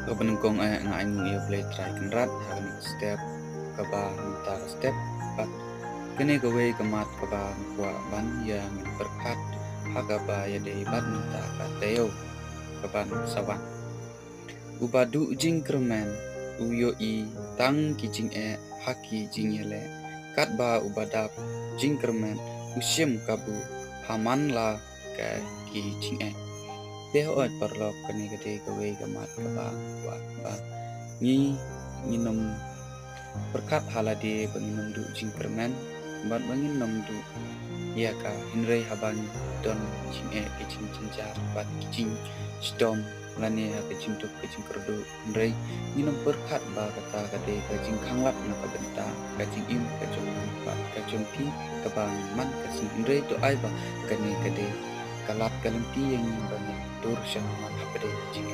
Kabanengkong nga angung ia play try kenrat hagan step kaba minta step pat kene gawe kemat kaba kwa ban ya min berkat hagaba ya dei bat minta kateo kaban sawan ubadu jing kermen uyo i tang kijing haki jing yele kat ba ubadap jing kermen usim kabu haman la ka kijing Deho at parlok kani gade gawe gamat kaba wa ba ni nginom berkat halade banginom du jing permen bat banginom du ya ka hinrei habang don jing kicing cincar bat kicing stom lani ha kicing tuk kicing kerdu hinrei nginom berkat ba kata gade kacing khanglap na kabenta kacing im kacung ba kacung pi kabang man kacing hinrei tu ai ba kani gade kalat kalempi yang banyak tur syah man habade jing